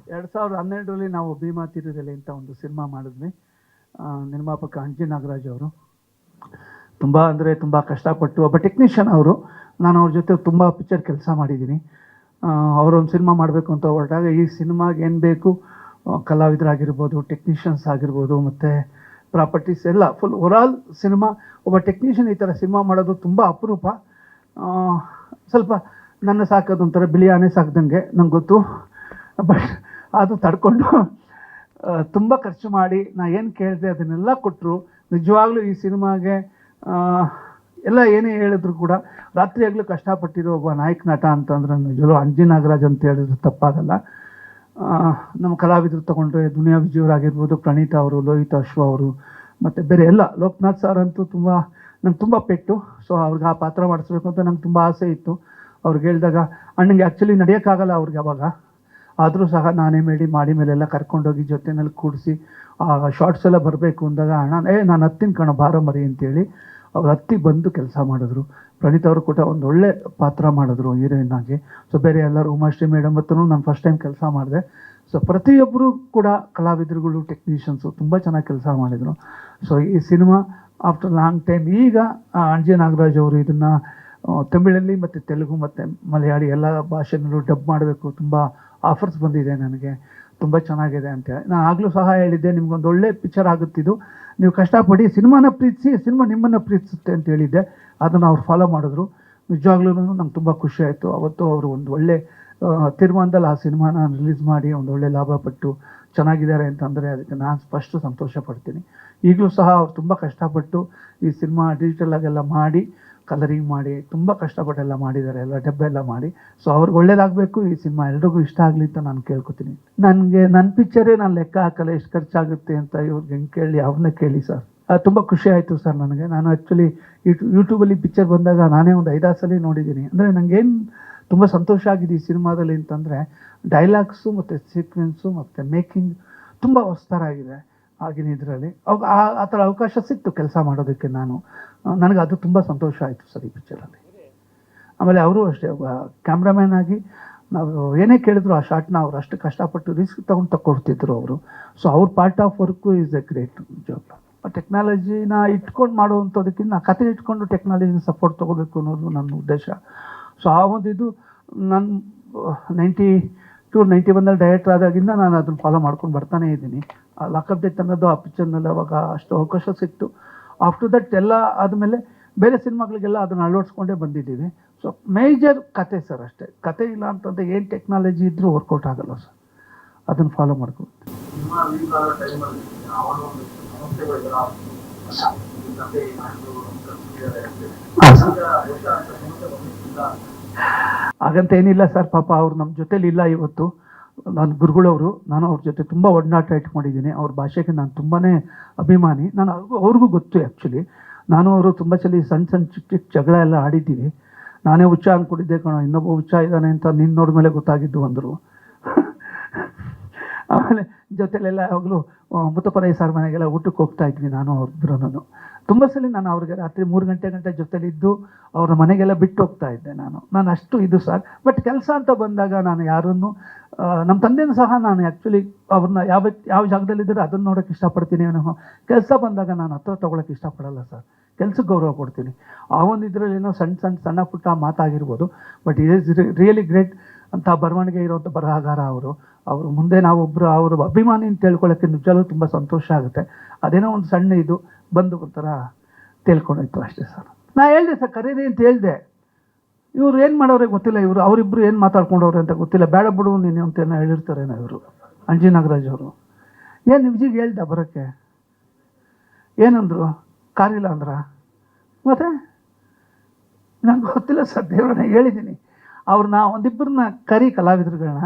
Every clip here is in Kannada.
2012ರಲ್ಲಿ ನಾವು ಭೀಮಾ ತೀರದಲ್ಲಿ ಅಂತ ಒಂದು ಸಿನಿಮಾ ಮಾಡಿದ್ವಿ. ನಿರ್ಮಾಪಕ ಅಂಜಿ ನಾಗರಾಜ್ ಅವರು ತುಂಬ ಅಂದರೆ ತುಂಬ ಕಷ್ಟಪಟ್ಟು, ಒಬ್ಬ ಟೆಕ್ನಿಷಿಯನ್ ಅವರು. ನಾನು ಅವ್ರ ಜೊತೆ ತುಂಬ ಪಿಕ್ಚರ್ ಕೆಲಸ ಮಾಡಿದ್ದೀನಿ. ಅವರೊಂದು ಸಿನಿಮಾ ಮಾಡಬೇಕು ಅಂತ ಹೊರಟಾಗ ಈ ಸಿನಿಮಾಗೆ ಏನು ಬೇಕು, ಕಲಾವಿದರಾಗಿರ್ಬೋದು, ಟೆಕ್ನಿಷಿಯನ್ಸ್ ಆಗಿರ್ಬೋದು, ಮತ್ತು ಪ್ರಾಪರ್ಟೀಸ್ ಎಲ್ಲ ಫುಲ್ ಓವರಾಲ್ ಸಿನಿಮಾ. ಒಬ್ಬ ಟೆಕ್ನಿಷಿಯನ್ ಈ ಥರ ಸಿನಿಮಾ ಮಾಡೋದು ತುಂಬ ಅಪರೂಪ. ಸ್ವಲ್ಪ ನನ್ನ ಸಾಕೋದು ಒಂಥರ ಬಿಳಿ ಆನೆ ಸಾಕ್ದಂಗೆ ನಂಗೆ ಗೊತ್ತು. ಬಟ್ ಅದು ತಡ್ಕೊಂಡು ತುಂಬ ಖರ್ಚು ಮಾಡಿ ನಾ ಏನು ಕೇಳಿದೆ ಅದನ್ನೆಲ್ಲ ಕೊಟ್ಟರು. ನಿಜವಾಗ್ಲೂ ಈ ಸಿನಿಮಾಗೆ ಎಲ್ಲ ಏನೇ ಹೇಳಿದ್ರು ಕೂಡ ರಾತ್ರಿಯಾಗಲೂ ಕಷ್ಟಪಟ್ಟಿರೋ ಒಬ್ಬ ನಾಯಕ ನಟ ಅಂತಂದ್ರೆ ನಿಜವೂ ಅಂಜಿ ನಾಗರಾಜ್ ಅಂತ ಹೇಳಿದ್ರು ತಪ್ಪಾಗಲ್ಲ. ನಮ್ಮ ಕಲಾವಿದರು ತೊಗೊಂಡ್ರೆ ದುನಿಯಾ ವಿಜಯವರಾಗಿರ್ಬೋದು, ಪ್ರಣೀತ ಅವರು, ಲೋಹಿತ್ ಅಶ್ವ ಅವರು, ಮತ್ತು ಬೇರೆ ಎಲ್ಲ ಲೋಕನಾಥ್ ಸರ್ ಅಂತೂ ನಂಗೆ ತುಂಬ ಪೆಟ್ಟು. ಸೊ ಅವ್ರಿಗೆ ಆ ಪಾತ್ರ ಮಾಡಿಸ್ಬೇಕು ಅಂತ ನಂಗೆ ತುಂಬ ಆಸೆ ಇತ್ತು. ಅವ್ರಿಗೆ ಹೇಳಿದಾಗ ಅಣ್ಣಂಗೆ ಆ್ಯಕ್ಚುಲಿ ನಡೆಯೋಕ್ಕಾಗಲ್ಲ ಅವ್ರಿಗೆ ಅವಾಗ. ಆದರೂ ಸಹ ನಾನೇ ಮಾಡಿ ಮೇಲೆಲ್ಲ ಕರ್ಕೊಂಡೋಗಿ ಜೊತೆಯಲ್ಲಿ ಕೂಡಿಸಿ ಶಾರ್ಟ್ಸ್ ಎಲ್ಲ ಬರಬೇಕು ಅಂದಾಗ ಅಣ್ಣ ನಾನು ಹತ್ತಿನ ಕಣ ಬಾರೋ ಮರಿ ಅಂತೇಳಿ ಅವ್ರು ಹತ್ತಿ ಬಂದು ಕೆಲಸ ಮಾಡಿದ್ರು. ಪ್ರಣೀತ್ ಅವರು ಕೂಡ ಒಂದು ಒಳ್ಳೆ ಪಾತ್ರ ಮಾಡಿದ್ರು ಹೀರೋಯಿನ್ ಆಗಿ. ಸೊ ಬೇರೆ ಎಲ್ಲರೂ ಉಮಾಶ್ರೀ ಮೇಡಮ್ ಹತ್ರನೂ ನಾನು ಫಸ್ಟ್ ಟೈಮ್ ಕೆಲಸ ಮಾಡಿದೆ. ಸೊ ಪ್ರತಿಯೊಬ್ಬರು ಕೂಡ ಕಲಾವಿದರುಗಳು, ಟೆಕ್ನಿಷಿಯನ್ಸು ತುಂಬ ಚೆನ್ನಾಗಿ ಕೆಲಸ ಮಾಡಿದರು. ಸೊ ಈ ಸಿನಿಮಾ ಆಫ್ಟರ್ ಲಾಂಗ್ ಟೈಮ್ ಈಗ ಅಂಜಿ ನಾಗರಾಜ್ ಅವರು ಇದನ್ನು ತಮಿಳಲ್ಲಿ ಮತ್ತು ತೆಲುಗು ಮತ್ತು ಮಲಯಾಳಿ ಎಲ್ಲ ಭಾಷೆನಲ್ಲೂ ಡಬ್ ಮಾಡಬೇಕು, ತುಂಬ ಆಫರ್ಸ್ ಬಂದಿದೆ ನನಗೆ, ತುಂಬ ಚೆನ್ನಾಗಿದೆ ಅಂತೇಳಿ. ನಾನು ಆಗಲೂ ಸಹ ಹೇಳಿದ್ದೆ, ನಿಮ್ಗೊಂದು ಒಳ್ಳೆ ಪಿಕ್ಚರ್ ಆಗುತ್ತಿದ್ದು, ನೀವು ಕಷ್ಟಪಡಿ, ಸಿನಿಮಾನ ಪ್ರೀತಿಸಿ, ಸಿನಿಮಾ ನಿಮ್ಮನ್ನು ಪ್ರೀತಿಸುತ್ತೆ ಅಂತ ಹೇಳಿದ್ದೆ. ಅದನ್ನು ಅವ್ರು ಫಾಲೋ ಮಾಡಿದ್ರು. ನಿಜವಾಗ್ಲೂ ನಂಗೆ ತುಂಬ ಖುಷಿ ಆಯಿತು. ಅವತ್ತು ಅವರು ಒಂದು ಒಳ್ಳೆ ತೀರ್ಮಾನದಲ್ಲಿ ಆ ಸಿನಿಮಾನ ರಿಲೀಸ್ ಮಾಡಿ ಒಂದು ಒಳ್ಳೆ ಲಾಭ ಪಟ್ಟು ಚೆನ್ನಾಗಿದ್ದಾರೆ ಅಂತಂದರೆ ಅದಕ್ಕೆ ನಾನು ಫಸ್ಟು ಸಂತೋಷ ಪಡ್ತೀನಿ. ಈಗಲೂ ಸಹ ಅವ್ರು ತುಂಬ ಕಷ್ಟಪಟ್ಟು ಈ ಸಿನಿಮಾ ಡಿಜಿಟಲಾಗೆಲ್ಲ ಮಾಡಿ, ಕಲರಿಂಗ್ ಮಾಡಿ ತುಂಬ ಕಷ್ಟಪಟ್ಟೆಲ್ಲ ಮಾಡಿದ್ದಾರೆ, ಎಲ್ಲ ಡಬ್ಬೆಲ್ಲ ಮಾಡಿ. ಸೊ ಅವ್ರಿಗೆ ಒಳ್ಳೇದಾಗಬೇಕು, ಈ ಸಿನಿಮಾ ಎಲ್ರಿಗೂ ಇಷ್ಟ ಆಗಲಿ ಅಂತ ನಾನು ಕೇಳ್ಕೊತೀನಿ. ನನಗೆ ನನ್ನ ಪಿಕ್ಚರೇ ನಾನು ಲೆಕ್ಕ ಹಾಕಲ್ಲ ಎಷ್ಟು ಖರ್ಚಾಗುತ್ತೆ ಅಂತ. ಇವ್ರಿಗೆ ಹೆಂಗೆ ಕೇಳಿ, ಅವ್ರನ್ನ ಕೇಳಿ ಸರ್. ತುಂಬ ಖುಷಿ ಆಯಿತು ಸರ್ ನನಗೆ. ನಾನು ಆ್ಯಕ್ಚುಲಿ ಯೂಟ್ಯೂಬಲ್ಲಿ ಪಿಕ್ಚರ್ ಬಂದಾಗ ನಾನೇ ಒಂದು 5-6 ಸಲ ನೋಡಿದ್ದೀನಿ. ಅಂದರೆ ನನಗೇನು ತುಂಬ ಸಂತೋಷ ಆಗಿದೆ ಈ ಸಿನಿಮಾದಲ್ಲಿ ಅಂತಂದರೆ ಡೈಲಾಗ್ಸು ಮತ್ತು ಸೀಕ್ವೆನ್ಸು ಮತ್ತು ಮೇಕಿಂಗ್ ತುಂಬ ಹೊಸತರಾಗಿದೆ ಆಗಿನ ಇದರಲ್ಲಿ. ಆ ಥರ ಅವಕಾಶ ಸಿಕ್ತು ಕೆಲಸ ಮಾಡೋದಕ್ಕೆ. ನನಗೆ ಅದು ತುಂಬ ಸಂತೋಷ ಆಯಿತು ಸರ್ ಈ ಪಿಕ್ಚರಲ್ಲಿ. ಆಮೇಲೆ ಅವರು ಅಷ್ಟೇ, ಕ್ಯಾಮ್ರಾಮ್ಯಾನ್ ಆಗಿ ನಾವು ಏನೇ ಕೇಳಿದ್ರು ಆ ಶಾರ್ಟ್ನ ಅವ್ರು ಅಷ್ಟು ಕಷ್ಟಪಟ್ಟು ರಿಸ್ಕ್ ತಗೊಡ್ತಿದ್ರು ಅವರು. ಸೊ ಅವ್ರ part of work is a great job. ಟೆಕ್ನಾಲಜಿನ ಇಟ್ಕೊಂಡು ಮಾಡುವಂಥದಕ್ಕಿಂತ ಕತೆ ಇಟ್ಕೊಂಡು ಟೆಕ್ನಾಲಜಿನ ಸಪೋರ್ಟ್ ತೊಗೋಬೇಕು ಅನ್ನೋದು ನನ್ನ ಉದ್ದೇಶ. ಸೊ ಆ ಒಂದು ಇದು ನಾನು 92-91 ಡೈರೆಕ್ಟರ್ ಆದಾಗಿಂದ ನಾನು ಅದನ್ನು ಫಾಲೋ ಮಾಡ್ಕೊಂಡು ಬರ್ತಾನೇ ಇದ್ದೀನಿ. ಲಾಕಪ್ ಡೆತ್ ಅನ್ನೋದು ಆ ಪಿಕ್ಚರ್ನಲ್ಲಿ ಅವಾಗ ಅಷ್ಟು ಅವಕಾಶ ಸಿಕ್ತು. ಆಫ್ಟರ್ ದಟ್ ಎಲ್ಲ ಆದಮೇಲೆ ಬೇರೆ ಸಿನಿಮಾಗಳಿಗೆಲ್ಲ ಅದನ್ನು ಅಳವಡಿಸ್ಕೊಂಡೇ ಬಂದಿದ್ದೀವಿ. ಸೊ ಮೇಜರ್ ಕತೆ ಸರ್ ಅಷ್ಟೇ. ಕತೆ ಇಲ್ಲ ಅಂತಂದರೆ ಏನು ಟೆಕ್ನಾಲಜಿ ಇದ್ದರೂ ವರ್ಕೌಟ್ ಆಗಲ್ಲ ಸರ್. ಅದನ್ನು ಫಾಲೋ ಮಾಡ್ಕೊಂಡು ಹಾಗಂತ ಏನಿಲ್ಲ ಸರ್. ಪಾಪ ಅವ್ರು ನಮ್ಮ ಜೊತೇಲಿ ಇಲ್ಲ ಇವತ್ತು. ನನ್ನ ಗುರುಗಳವರು, ನಾನು ಅವ್ರ ಜೊತೆ ತುಂಬ ಒಡನಾಟ ಇಟ್ಕೊಂಡಿದ್ದೀನಿ. ಅವ್ರ ಭಾಷೆಗೆ ನಾನು ತುಂಬಾ ಅಭಿಮಾನಿ. ನಾನು ಅವ್ರಿಗೂ ಗೊತ್ತು ಆ್ಯಕ್ಚುಲಿ. ನಾನು ಅವರು ತುಂಬ ಸಲ ಸಣ್ಣ ಚಿಕ್ಕ ಜಗಳ ಎಲ್ಲ ಆಡಿದ್ದೀವಿ. ನಾನೇ ಹುಚ್ಚ ಅಂದ್ಕೊಂಡಿದ್ದೆ ಕಣೋ, ಇನ್ನೊಬ್ಬ ಹುಚ್ಚ ಇದ್ದಾನೆ ಅಂತ ನಿನ್ನ ನೋಡಿದ್ಮೇಲೆ ಗೊತ್ತಾಗಿದ್ದು ಅಂದರು. ಆಮೇಲೆ ಜೊತೆಲೆಲ್ಲ ಯಾವಾಗಲೂ ಮುತ್ತಪ್ಪರೈ ಸರ್ ಮನೆಗೆಲ್ಲ ಊಟಕ್ಕೆ ಹೋಗ್ತಾ ಇದ್ವಿ ನಾನು ಅವ್ರಿಬ್ರು. ತುಂಬ ಸಲ ನಾನು ಅವ್ರಿಗೆ ರಾತ್ರಿ 3 ಗಂಟೆ ಜೊತೆಲಿದ್ದು ಅವ್ರ ಮನೆಗೆಲ್ಲ ಬಿಟ್ಟು ಹೋಗ್ತಾ ಇದ್ದೆ ನಾನು ಅಷ್ಟು ಇದು ಸರ್. ಬಟ್ ಕೆಲಸ ಅಂತ ಬಂದಾಗ ನಾನು ಯಾರನ್ನು, ನಮ್ಮ ತಂದೆನೂ ಸಹ ನಾನು ಆ್ಯಕ್ಚುಲಿ ಅವ್ರನ್ನ ಯಾವ ಜಾಗದಲ್ಲಿದ್ದರೆ ಅದನ್ನು ನೋಡೋಕ್ಕೆ ಇಷ್ಟಪಡ್ತೀನಿ. ಕೆಲಸ ಬಂದಾಗ ನಾನು ಹತ್ರ ತೊಗೊಳಕ್ಕೆ ಇಷ್ಟಪಡಲ್ಲ ಸರ್. ಕೆಲ್ಸಕ್ಕೆ ಗೌರವ ಕೊಡ್ತೀನಿ. ಆ ಒಂದು ಇದರಲ್ಲೇನೋ ಸಣ್ಣ ಪುಟ್ಟ ಮಾತಾಗಿರ್ಬೋದು. ಬಟ್ ಈಸ್ ರಿಯಲಿ ಗ್ರೇಟ್ ಅಂತ ಬರವಣಿಗೆ ಇರೋವಂಥ ಬರಹಗಾರ ಅವರು ಮುಂದೆ ನಾವೊಬ್ಬರು ಅವ್ರ ಅಭಿಮಾನಿ ಅಂತ ತಿಳ್ಕೊಳ್ಳೋಕ್ಕೆ ನಿಜವೂ ತುಂಬ ಸಂತೋಷ ಆಗುತ್ತೆ. ಅದೇನೋ ಒಂದು ಸಣ್ಣ ಇದು ಬಂದು ಒಂಥರ ತಿಳ್ಕೊಂಡೋಯ್ತು ಅಷ್ಟೇ ಸರ್. ನಾ ಹೇಳಿದೆ ಸರ್ ಕರೀರಿ ಅಂತ ಹೇಳಿದೆ. ಇವ್ರು ಏನು ಮಾಡೋರಿಗೆ ಗೊತ್ತಿಲ್ಲ, ಅವರಿಬ್ಬರು ಏನು ಮಾತಾಡ್ಕೊಂಡವ್ರೆ ಅಂತ ಗೊತ್ತಿಲ್ಲ. ಬೇಡ ಬಿಡು ನೀನು ಅಂತೇನೋ ಹೇಳಿರ್ತಾರೇನೋ ಇವರು ಅಂಜಿ ನಾಗರಾಜ್ ಅವರು. ಏನು ವಿಜಿಗೆ ಹೇಳ್ದ ಬರೋಕ್ಕೆ, ಏನಂದರು, ಕಾರಿಲ್ಲ ಅಂದ್ರ ಮತ್ತೆ ನಂಗೆ ಗೊತ್ತಿಲ್ಲ ಸರ್. ದೇವ್ರನ್ನ ಹೇಳಿದ್ದೀನಿ ಅವ್ರನ್ನ ಒಂದಿಬ್ಬರನ್ನ ಕಲಾವಿದರುಗಳನ್ನ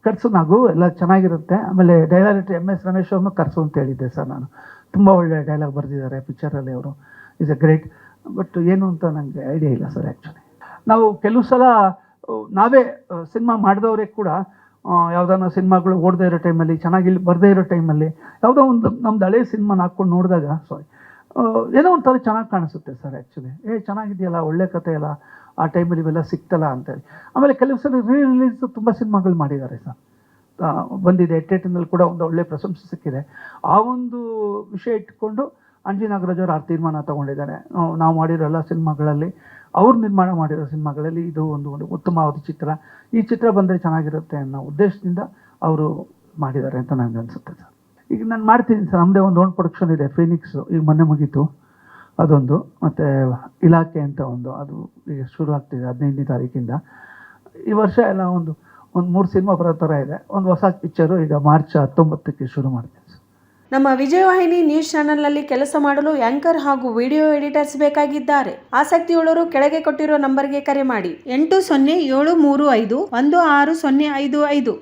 ಕರ್ಸು, ನಾವು ಎಲ್ಲ ಚೆನ್ನಾಗಿರುತ್ತೆ. ಆಮೇಲೆ ಡೈಲಾಗ್ MS ರಮೇಶ್ ಅವ್ರನ್ನೂ ಕರ್ಸು ಅಂತ ಹೇಳಿದ್ದೆ ಸರ್ ನಾನು. ತುಂಬ ಒಳ್ಳೆ ಡೈಲಾಗ್ ಬರೆದಿದ್ದಾರೆ ಪಿಕ್ಚರಲ್ಲಿ ಅವರು. Is a great. ಬಟ್ ಏನು ಅಂತ ನನಗೆ ಐಡಿಯಾ ಇಲ್ಲ ಸರ್ ಆ್ಯಕ್ಚುಲಿ. ನಾವು ಕೆಲವು ಸಲ ನಾವೇ ಸಿನಿಮಾ ಮಾಡಿದವರೇ ಕೂಡ ಯಾವುದಾನ ಸಿನಿಮಾಗಳು ಓಡದೇ ಇರೋ ಟೈಮಲ್ಲಿ, ಚೆನ್ನಾಗಿ ಬರದೇ ಇರೋ ಟೈಮಲ್ಲಿ ಯಾವುದೋ ಒಂದು ನಮ್ದು ಹಳೆ ಸಿನಿಮಾನ ಹಾಕ್ಕೊಂಡು ನೋಡಿದಾಗ ಏನೋ ಒಂಥರ ಚೆನ್ನಾಗಿ ಕಾಣಿಸುತ್ತೆ ಸರ್ ಆ್ಯಕ್ಚುಲಿ. ಚೆನ್ನಾಗಿದೆಯಲ್ಲ, ಒಳ್ಳೆ ಕತೆ ಅಲ್ಲ, ಆ ಟೈಮಲ್ಲಿ ಇವೆಲ್ಲ ಸಿಕ್ತಲ್ಲ ಅಂತೇಳಿ. ಆಮೇಲೆ ಕೆಲವು ಸಲ ರಿಲೀಸ್ ತುಂಬ ಸಿನಿಮಾಗಳು ಮಾಡಿದ್ದಾರೆ ಸರ್. ಬಂದಿದೆ. ಎಟ್ಟೆಟ್ಟಿನಲ್ಲಿ ಕೂಡ ಒಂದು ಒಳ್ಳೆ ಪ್ರಶಂಸೆ ಸಿಕ್ಕಿದೆ. ಆ ಒಂದು ವಿಷಯ ಇಟ್ಕೊಂಡು ಅಂಜಿ ನಾಗರಾಜ್ ಅವರು ಆ ತೀರ್ಮಾನ ತಗೊಂಡಿದ್ದಾರೆ. ನಾವು ಮಾಡಿರೋ ಎಲ್ಲ ಸಿನಿಮಾಗಳಲ್ಲಿ, ಅವ್ರು ನಿರ್ಮಾಣ ಮಾಡಿರೋ ಸಿನಿಮಾಗಳಲ್ಲಿ ಇದು ಒಂದು ಉತ್ತಮವಾದ ಚಿತ್ರ. ಈ ಚಿತ್ರ ಬಂದರೆ ಚೆನ್ನಾಗಿರುತ್ತೆ ಅನ್ನೋ ಉದ್ದೇಶದಿಂದ ಅವರು ಮಾಡಿದ್ದಾರೆ ಅಂತ ನನಗೆ ಅನಿಸುತ್ತೆ ಸರ್. ಈಗ ನಾನು ಮಾಡ್ತೀನಿ ಸರ್, ನಮ್ಮದೇ ಒಂದು ಓನ್ ಪ್ರೊಡಕ್ಷನ್ ಇದೆ, ಫೀನಿಕ್ಸು, ಈಗ ಮೊನ್ನೆ ಮುಗೀತು ಅದೊಂದು. ಮತ್ತು ಇಲಾಖೆ ಅಂತ ಅದು ಈಗ ಶುರು ಆಗ್ತಿದೆ 15ನೇ ತಾರೀಕಿಂದ. ಈ ವರ್ಷ ಎಲ್ಲ ಒಂದು 3 ಸಿನಿಮಾ ಬರೋ ಥರ ಇದೆ. ಒಂದು ಹೊಸ ಪಿಕ್ಚರು ಈಗ ಮಾರ್ಚ್ 19ಕ್ಕೆ ಶುರು ಮಾಡ್ತೀನಿ ಸರ್. ನಮ್ಮ ವಿಜಯವಾಹಿನಿ ನ್ಯೂಸ್ ಚಾನೆಲ್ನಲ್ಲಿ ಕೆಲಸ ಮಾಡಲು ಆಂಕರ್ ಹಾಗೂ ವಿಡಿಯೋ ಎಡಿಟರ್ಸ್ ಬೇಕಾಗಿದ್ದಾರೆ. ಆಸಕ್ತಿಯುಳ್ಳವರು ಕೆಳಗೆ ಕೊಟ್ಟಿರೋ ನಂಬರ್ಗೆ ಕರೆ ಮಾಡಿ. 8073516055.